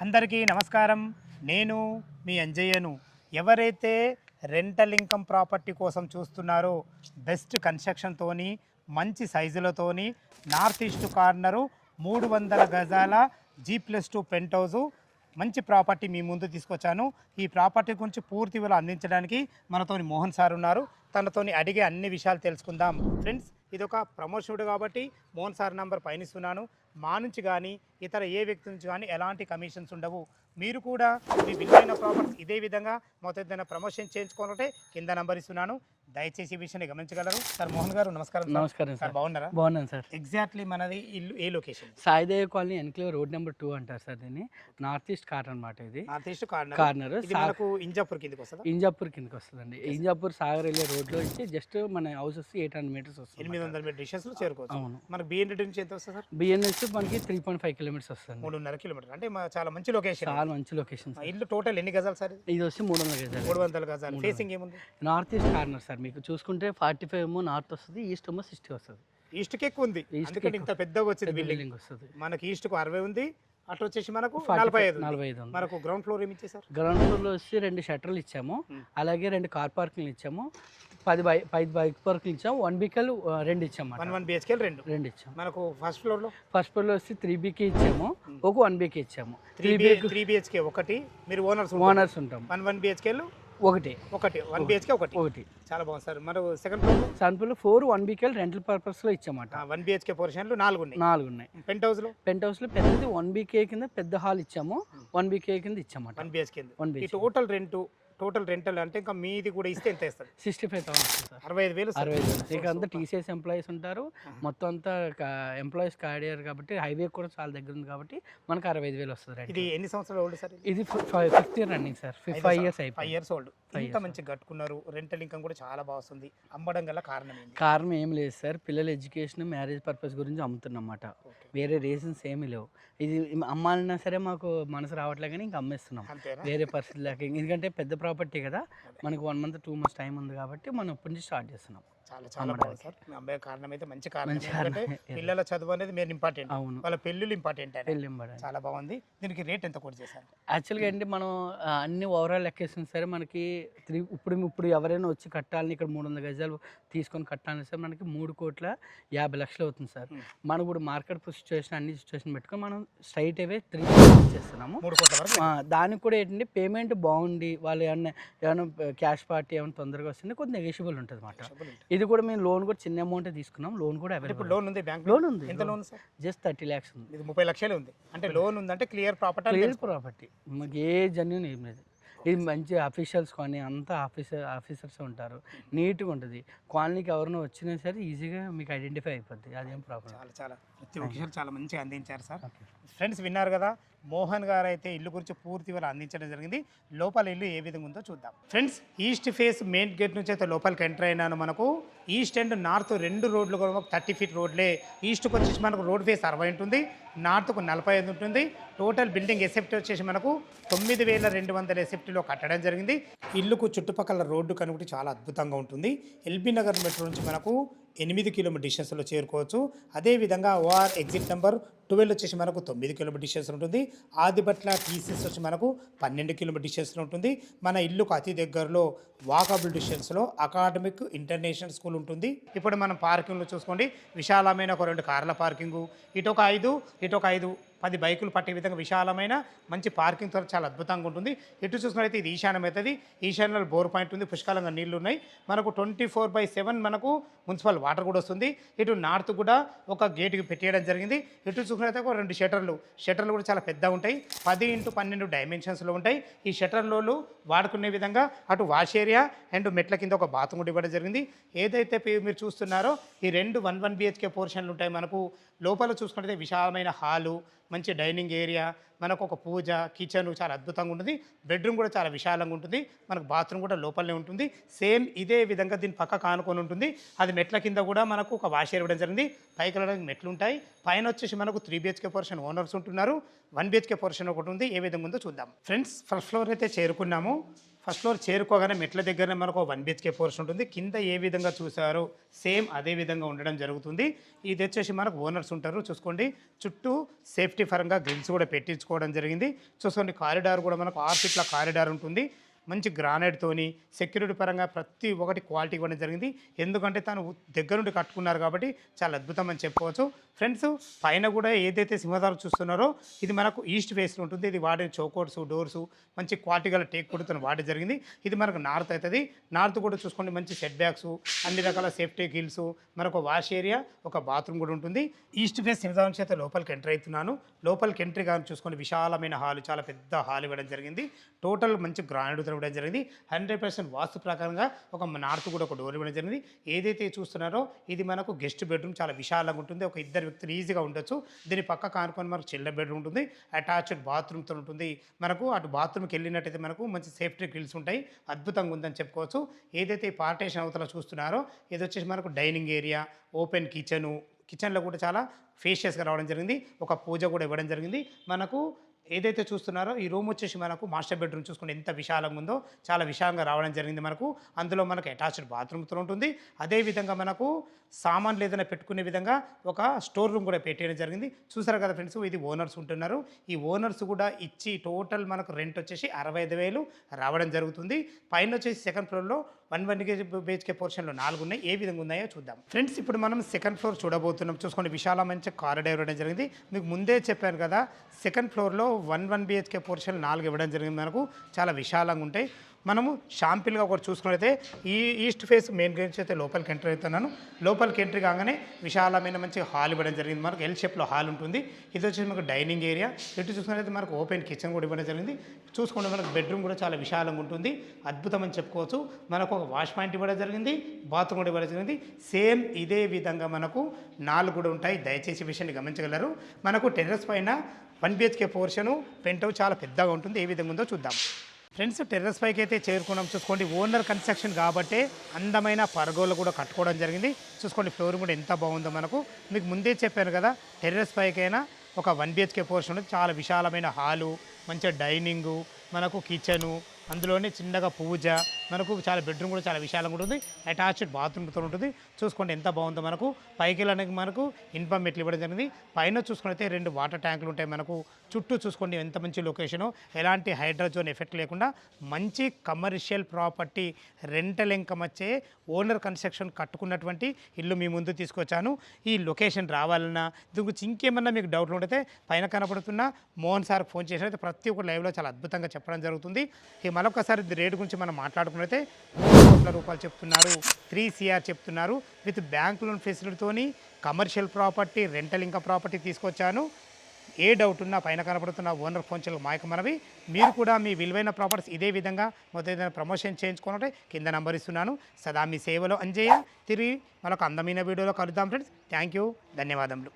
అందరికీ నమస్కారం. నేను మీ అంజయ్యను. ఎవరైతే రెంటల్ ఇన్కమ్ ప్రాపర్టీ కోసం చూస్తున్నారో బెస్ట్ కన్స్ట్రక్షన్తోని మంచి సైజులతోని నార్త్ ఈస్ట్ కార్నరు 300 గజాల G+2 పెంట్ హౌజు మంచి ప్రాపర్టీ మీ ముందు తీసుకొచ్చాను. ఈ ప్రాపర్టీ గురించి పూర్తి వివరాలు అందించడానికి మనతోని మోహన్ సార్ ఉన్నారు. తనతోని అడిగే అన్ని విషయాలు తెలుసుకుందాం. ఫ్రెండ్స్, ఇది ఒక ప్రమోషనుడు కాబట్టి మోహన్ సార్ నంబర్ పైన ఇస్తున్నాను. మా నుంచి కానీ ఇతర ఏ వ్యక్తి నుంచి కానీ ఎలాంటి కమిషన్స్ ఉండవు. మీరు కూడా మీ విలువైన ప్రాపర్టీ ఇదే విధంగా మొత్తం ఏదైనా ప్రమోషన్ చేయించుకోవాలంటే కింద నంబర్ ఇస్తున్నాను. దయచేసి ఈ విషయాన్ని గమనించగలరు. సార్ మోహన్ గారు నమస్కారం. నమస్కారం సార్. బాగున్నారా? బాగున్నాను సార్. ఎగ్జాక్ట్లీ మనది ఇల్లు ఏ location? Saidev colony enclave road number 2 అంటారు సార్. దీన్ని నార్త్ ఈస్ట్ కార్నర్ అనమాట. ఇది నార్త్ ఈస్ట్ కార్నర్. మనకు ఇంజాపూర్ కిందకి వస్తుందా? ఇంజాపూర్ కిందకి వస్తుందండి. ఇంజాపూర్ సాగర్ వెళ్ళే రోడ్లో నుంచి జస్ట్ మన హౌస్ వచ్చి 800 మీటర్స్ వస్తుంది. 800 మీటర్ డిస్టెన్స్ లో చేరుకోవచ్చు. అవును. మనకు బిఎన్డి నుంచి ఎంత వస్తుంది సార్? బిఎన్ఎస్ మనకి 3.5 కిలోమీటర్స్ వస్తుంది. 3.5 కిలోమీటర్ అంటే చాలా మంచి లొకేషన్. చాలా మంచి లొకేషన్. ఇల్లు టోటల్ ఎన్ని గజాలు సార్? ఇది వచ్చి 300 గజాలు. 300 గజాలు. ఫేసింగ్ ఏముంది? North east corner sir. మీకు చూసుకుంటే 45 ఏమో నార్త్ వస్తుంది, ఈస్ట్ ఏమో 60 వస్తుంది. ఈస్ట్కి ఎక్కువ ఉంది, ఎందుకంటే ఇంత పెద్దగా వచ్చింది బిల్డింగ్ వస్తుంది. మనకి ఈస్ట్కు 60 ఉంది, అట్లా వచ్చేసి మనకు 45 మనకు గ్రౌండ్ ఫ్లోర్ ఏమి ఇచ్చేసారు? గ్రౌండ్ ఫ్లోర్లో వచ్చి 2 షట్టర్లు ఇచ్చాము, అలాగే 2 కార్ పార్కింగ్లు ఇచ్చాము, 10 బైక్ పార్కింగ్ ఇచ్చాము, 1 BKL 2 ఇచ్చాము. 1 BHK 2 ఇచ్చాము. మనకు ఫస్ట్ ఫ్లోర్లో వచ్చి 3 BK ఇచ్చాము, ఒక 1 BK ఇచ్చాము. 3 BHK ఒకటి, మీరు ఓనర్స్ ఉంటాం. 1 BHK ఒకటి 1 BHK ఒకటి. చాలా బాగుంది సార్. మరి second floor 4 1 BKL rental purpose లో ఇచ్చామాట. 1 BHK పోర్షన్లు 4 ఉన్నాయి. పెంట్ హౌస్ లో పెద్దది 1 BK కింద పెద్ద హాల్ ఇచ్చాము, 1 BK కింద ఇచ్చామాట. 1 BHK టోటల్ రెంటల్ అంటే ఇంకా మీది కూడా ఇస్తే ఎంత ఇస్తారు? 65,000 సార్. 65,000. ఇక అంతా TCS ఎంప్లాయీస్ ఉంటారు, మొత్తం అంతా ఎంప్లాయీస్ కాడియారు కాబట్టి హైవే కూడా చాలా దగ్గర ఉంది కాబట్టి మనకు 65,000 వస్తుంది. ఇది ఎన్ని సంవత్సరాలు ఓల్డ్ సార్? ఇది 5th year running sir. 5 years అయిపోయింది. 5 years ఓల్డ్. ఇంత మంచి కట్టుకున్నారు. రెంటల్ ఇన్కమ్ కూడా చాలా బాగుంది. అమ్మడం గల కారణం ఏం లేదు సార్. పిల్లల ఎడ్యుకేషన్ మ్యారేజ్ పర్పస్ గురించి అమ్ముతున్నమాట. వేరే రీజన్స్ ఏమీ లేవు. ఇది అమ్మాలన్నా సరే మాకు మనసు రావట్లే కానీ ఇంకా అమ్మేస్తున్నాం, వేరే పరిస్థితి లేక. ఎందుకంటే పెద్ద ప్రాపర్టీ కదా, మనకు 1 month 2 months టైం ఉంది కాబట్టి మనం ఇప్పటి నుంచి స్టార్ట్ చేస్తున్నాం. చాలా బాగుంది సార్. మీ అబ్బాయి కారణం అయితే మంచి కారణం. ఎందుకంటే పిల్లల చదువు అనేది మెయిన్ ఇంపార్టెంట్. అవును, వాళ్ళ పెళ్ళిళ్ళు ఇంపార్టెంట్. చాలా బాగుంది. దీనికి రేట్ ఎంత కూడా చేశారు? యాక్చువల్గా ఏంటి, మనం అన్ని ఓవరాల్ లెక్కేసిన సరే మనకి ఇప్పుడు ఎవరైనా వచ్చి కట్టాలని ఇక్కడ 300 గజాలు తీసుకొని కట్టాలని సరే మనకి 3,50,00,000 అవుతుంది సార్. మనం ఇప్పుడు మార్కెట్ సిచ్యువేషన్ అన్ని సిచ్యువేషన్ పెట్టుకొని మనం స్ట్రైట్ అవే 3 crores చేస్తున్నాము. 3 కోట్ల వరకు. దానికి కూడా ఏంటంటే పేమెంట్ బాగుండి వాళ్ళు ఏమైనా క్యాష్ పార్టీ ఏమైనా తొందరగా వస్తుంది కొద్దిగా నెగోషియబుల్ ఉంటుంది అన్నమాట. ఇది కూడా మేము లోన్ కూడా చిన్న అమౌంట్ తీసుకున్నాం. లోన్ కూడా అవైలబుల్. లోన్ ఉంది, బ్యాంక్ లోన్ ఉంది. ఎంత లోన్ సార్? జస్ట్ 30 lakhs ఉంది. ఇది 30 లక్షలు ఉంది. అంటే లోన్ ఉందంటే క్లియర్ ప్రాపర్టీ. మాకు ఏ జెన్యూన్ ఏం లేదు. ఇది మంచి అఫీషియల్స్ కానీ అంతా ఆఫీసర్స్ ఉంటారు, నీట్గా ఉంటుంది. కాలనీకి ఎవరైనా వచ్చినా సరే ఈజీగా మీకు ఐడెంటిఫై అయిపోద్ది, అదేం ప్రాబ్లం. చాలా ప్రతి ఒక్కసారి చాలా మంచిగా అందించారు సార్. ఫ్రెండ్స్, విన్నారు కదా, మోహన్ గారు అయితే ఇల్లు గురించి పూర్తి వివరాలు అందించడం జరిగింది. లోపల ఇల్లు ఏ విధంగా ఉందో చూద్దాం. Friends, east face main gate నుంచి అయితే లోపలికి ఎంటర్ అయినాను. మనకు ఈస్ట్ అండ్ నార్త్ 2 రోడ్లు కూడా 30 feet రోడ్లే. ఈస్ట్కి వచ్చేసి మనకు రోడ్ ఫేస్ 60 ఉంటుంది, నార్త్కు 45 ఉంటుంది. టోటల్ బిల్డింగ్ ఎసెప్టీ వచ్చేసి మనకు 9,200 ఎసెప్టీలో కట్టడం జరిగింది. ఇల్లుకు చుట్టుపక్కల రోడ్డు కనుక చాలా అద్భుతంగా ఉంటుంది. ఎల్బీ నగర్ మెట్రో నుంచి మనకు 8 కిలోమీటర్ డిస్టెన్స్లో చేరుకోవచ్చు. అదేవిధంగా OR ఎగ్జిట్ నెంబర్ 12 వచ్చేసి మనకు 9 కిలోమీటర్ డిస్టెన్స్ ఉంటుంది. ఆదిబట్ల TCS వచ్చి మనకు 12 కిలోమీటర్ డిస్టెన్స్లో ఉంటుంది. మన ఇల్లుకు అతి దగ్గరలో వాకబుల్ డిస్టెన్స్లో అకాడమిక్ ఇంటర్నేషనల్ స్కూల్ ఉంటుంది. ఇప్పుడు మనం పార్కింగ్లో చూసుకోండి, విశాలమైన ఒక 2 కార్ల పార్కింగు, ఇటొక 5 10 బైకులు పట్టే విధంగా విశాలమైన మంచి పార్కింగ్ తో చాలా అద్భుతంగా ఉంటుంది. ఎటు చూసుకున్నట్లయితే ఇది ఈశాన్యం అవుతుంది. ఈశాన్యంలో బోర్ పాయింట్ ఉంది, పుష్కలంగా నీళ్లు ఉన్నాయి. మనకు 24/7 మనకు మున్సిపల్ వాటర్ కూడా వస్తుంది. ఇటు నార్త్ కూడా ఒక గేటుకి పెట్టేయడం జరిగింది. ఇటు చూసుకున్నట్లయితే ఒక 2 షట్టర్లు కూడా చాలా పెద్దగా ఉంటాయి. 10x12 డైమెన్షన్స్లో ఉంటాయి. ఈ షట్టర్లు వాడుకునే విధంగా అటు వాష్ ఏరియా అండ్ మెట్ల కింద ఒక బాత్రూమ్ కూడా ఇవ్వడం జరిగింది. ఏదైతే మీరు చూస్తున్నారో ఈ 2 1 BHK పోర్షన్లు ఉంటాయి. మనకు లోపల చూసుకుంటే విశాలమైన హాలు, మంచి డైనింగ్ ఏరియా, మనకు ఒక పూజ, కిచెన్ చాలా అద్భుతంగా ఉంటుంది. బెడ్రూమ్ కూడా చాలా విశాలంగా ఉంటుంది. మనకు బాత్రూమ్ కూడా లోపలనే ఉంటుంది. సేమ్ ఇదే విధంగా దీని పక్క కానుకొని ఉంటుంది. అది మెట్ల కింద కూడా మనకు ఒక వాష్ ఇవ్వడం జరిగింది. పైకి వెళ్ళడానికి మెట్లు ఉంటాయి. పైన వచ్చేసి మనకు 3 BHK పోర్షన్ ఓనర్స్ ఉంటున్నారు. 1 BHK పోర్షన్ ఒకటి ఉంది. ఏ విధంగా ఉందో చూద్దాం. ఫ్రెండ్స్, ఫస్ట్ ఫ్లోర్ అయితే చేరుకున్నాము. ఫస్ట్ ఫ్లోర్ చేరుకోగానే మెట్ల దగ్గరనే మనకు 1 BHK పోర్షన్ ఉంటుంది. కింద ఏ విధంగా చూసారో సేమ్ అదే విధంగా ఉండడం జరుగుతుంది. ఇది వచ్చేసి మనకు ఓనర్స్ ఉంటారు చూసుకోండి. చుట్టూ సేఫ్టీ పరంగా గ్రిల్స్ కూడా పెట్టించుకోవడం జరిగింది. చూసుకోండి కారిడార్ కూడా మనకు 6 ఫీట్ల కారిడార్ ఉంటుంది. మంచి గ్రానైట్తోని సెక్యూరిటీ పరంగా ప్రతి ఒక్కటి క్వాలిటీ ఇవ్వడం జరిగింది. ఎందుకంటే తను దగ్గర నుండి కట్టుకున్నారు కాబట్టి చాలా అద్భుతం అని చెప్పుకోవచ్చు. ఫ్రెండ్స్ పైన కూడా ఏదైతే సింహద్వారం చూస్తున్నారో ఇది మనకు ఈస్ట్ ఫేస్లో ఉంటుంది. ఇది వాడే చౌకోట్స్ డోర్సు మంచి క్వాలిటీ గల టేక్ కూడా వాడడం జరిగింది. ఇది మనకు నార్త్ అవుతుంది. నార్త్ కూడా చూసుకోండి మంచి సెట్ బ్యాక్స్ అన్ని రకాల సేఫ్టీ గిల్స్ మనకు వాష్ ఏరియా ఒక బాత్రూమ్ కూడా ఉంటుంది. ఈస్ట్ ఫేస్ సింహద్వారం చేత లోపలికి ఎంటర్ అవుతున్నాను. లోపలికి ఎంట్రీ కానీ చూసుకోండి విశాలమైన హాల్ చాలా పెద్ద హాల్ ఇవ్వడం జరిగింది. టోటల్ మంచి గ్రానైట్ ఇవ్వడం జరిగింది. 100% వాస్తు ప్రకారంగా ఒక నార్త్ కూడా ఒక డోర్ ఇవ్వడం జరిగింది. ఏదైతే చూస్తున్నారో ఇది మనకు గెస్ట్ బెడ్రూమ్ చాలా విశాలంగా ఉంటుంది. ఒక ఇద్దరు వ్యక్తులు ఈజీగా ఉండొచ్చు. దీని పక్క కానుకొని మనకు చిల్డ్రన్ బెడ్రూమ్ ఉంటుంది. అటాచ్డ్ బాత్రూమ్తో ఉంటుంది. మనకు అటు బాత్రూమ్కి వెళ్ళినట్టయితే మనకు మంచి సేఫ్టీ గ్రిల్స్ ఉంటాయి. అద్భుతంగా ఉందని చెప్పుకోవచ్చు. ఏదైతే ఈ పార్టేషన్ అవతల చూస్తున్నారో ఇది వచ్చేసి మనకు డైనింగ్ ఏరియా ఓపెన్ కిచెన్లో కూడా చాలా ఫేషియస్గా రావడం జరిగింది. ఒక పూజ కూడా ఇవ్వడం జరిగింది. మనకు ఏదైతే చూస్తున్నారో ఈ రూమ్ వచ్చేసి మనకు మాస్టర్ బెడ్రూమ్ చూసుకుంటే ఎంత విశాలంగా ఉందో చాలా విశాలంగా రావడం జరిగింది. మనకు అందులో మనకు అటాచ్డ్ బాత్రూమ్తో ఉంటుంది. అదేవిధంగా మనకు సామాన్లు ఏదైనా పెట్టుకునే విధంగా ఒక స్టోర్ రూమ్ కూడా పెట్టేయడం జరిగింది. చూసారు కదా ఫ్రెండ్స్ ఇది ఓనర్స్ ఉంటున్నారు. ఈ ఓనర్స్ కూడా ఇచ్చి టోటల్ మనకు రెంట్ వచ్చేసి 65,000 రావడం జరుగుతుంది. పైన వచ్చేసి సెకండ్ ఫ్లోర్లో 1 BHK పోర్షన్లో 4 ఉన్నాయి. ఏ విధంగా ఉన్నాయో చూద్దాం ఫ్రెండ్స్. ఇప్పుడు మనం సెకండ్ ఫ్లోర్ చూడబోతున్నాం. చూసుకోండి విశాలమైన మంచి కారిడార్ ఇవ్వడం జరిగింది. మీకు ముందే చెప్పాను కదా సెకండ్ ఫ్లోర్లో 1 BHK పోర్షన్ 4 ఇవ్వడం జరిగింది. మనకు చాలా విశాలంగా ఉంటాయి. మనము షాంపిల్గా ఒకటి చూసుకున్నట్లయితే ఈ ఈస్ట్ ఫేస్ మెయిన్ గేట్ అయితే లోపలికి ఎంటర్ అవుతున్నాను. లోపలికి ఎంట్రీ కాగానే విశాలమైన మంచి హాల్ ఇవ్వడం జరిగింది. మనకు ఎల్ షేప్లో హాల్ ఉంటుంది. ఇది వచ్చేసి మనకు డైనింగ్ ఏరియా. ఇటు చూసుకున్నట్లయితే మనకు ఓపెన్ కిచెన్ కూడా ఇవ్వడం జరిగింది. చూసుకుంటే మనకు బెడ్రూమ్ కూడా చాలా విశాలంగా ఉంటుంది. అద్భుతం అని చెప్పుకోవచ్చు. మనకు ఒక వాష్ పాయింట్ ఇవ్వడం జరిగింది. బాత్రూమ్ కూడా ఇవ్వడం జరిగింది. సేమ్ ఇదే విధంగా మనకు 4 కూడా ఉంటాయి. దయచేసి విషయాన్ని గమనించగలరు. మనకు టెర్రస్ పైన 1 BHK పోర్షను పెంట్ హౌస్ చాలా పెద్దగా ఉంటుంది. ఏ విధంగా ఉందో చూద్దాం ఫ్రెండ్స్. టెర్రస్ పైకి అయితే చేరుకున్నాం. చూసుకోండి ఓనర్ కన్స్ట్రక్షన్ కాబట్టి అందమైన పరగోలు కూడా కట్టుకోవడం జరిగింది. చూసుకోండి ఫ్లోర్ కూడా ఎంత బాగుందో. మనకు మీకు ముందే చెప్పాను కదా టెర్రస్ పైకైనా ఒక 1 BHK పోర్షన్ ఉంటుంది. చాలా విశాలమైన హాలు మంచిగా డైనింగు మనకు కిచెను అందులోనే చిన్నగా పూజ మనకు చాలా బెడ్రూమ్ కూడా చాలా విశాలంగా ఉంటుంది. అటాచ్డ్ బాత్రూమ్తో ఉంటుంది. చూసుకోండి ఎంత బాగుందో. మనకు పైకి వెళ్ళడానికి మనకు ఇన్పం మెట్లు ఇవ్వడం జరిగింది. పైన చూసుకుంటే 2 వాటర్ ట్యాంకులు ఉంటాయి. మనకు చుట్టూ చూసుకోండి ఎంత మంచి లొకేషను. ఎలాంటి హైడ్రోజోన్ ఎఫెక్ట్ లేకుండా మంచి కమర్షియల్ ప్రాపర్టీ రెంటల్ ఇన్కమ్ వచ్చే ఓనర్ కన్స్ట్రక్షన్ కట్టుకున్నటువంటి ఇల్లు మీ ముందు తీసుకొచ్చాను. ఈ లొకేషన్ రావాలన్నా దీని గురించి ఇంకేమన్నా మీకు డౌట్లు ఉంటే పైన కనపడుతున్న మోహన్ సార్కి ఫోన్ చేసినట్లయితే ప్రతి ఒక్క లైవ్లో చాలా అద్భుతంగా చెప్పడం జరుగుతుంది. మరొకసారి రేటు గురించి మనం మాట్లాడుకున్నైతే 3 కోట్ల రూపాయలు చెప్తున్నారు. 3 CR చెప్తున్నారు. విత్ బ్యాంక్ లోన్ ఫెసిలిటీతోని commercial property rental income property తీసుకొచ్చాను. ఏ డౌట్ ఉన్నా పైన కనపడుతున్న ఓనర్ ఫోన్ చేయలకు మాయక మనవి. మీరు కూడా మీ విలువైన ప్రాపర్టీస్ ఇదే విధంగా మొత్తం ఏదైనా ప్రమోషన్ చేయించుకోవాలంటే కింద నంబర్ ఇస్తున్నాను. సదా మీ సేవలో అంజయ్య. తిరిగి మరొక అందమైన వీడియోలో కలుద్దాం ఫ్రెండ్స్. Thank you. ధన్యవాదములు.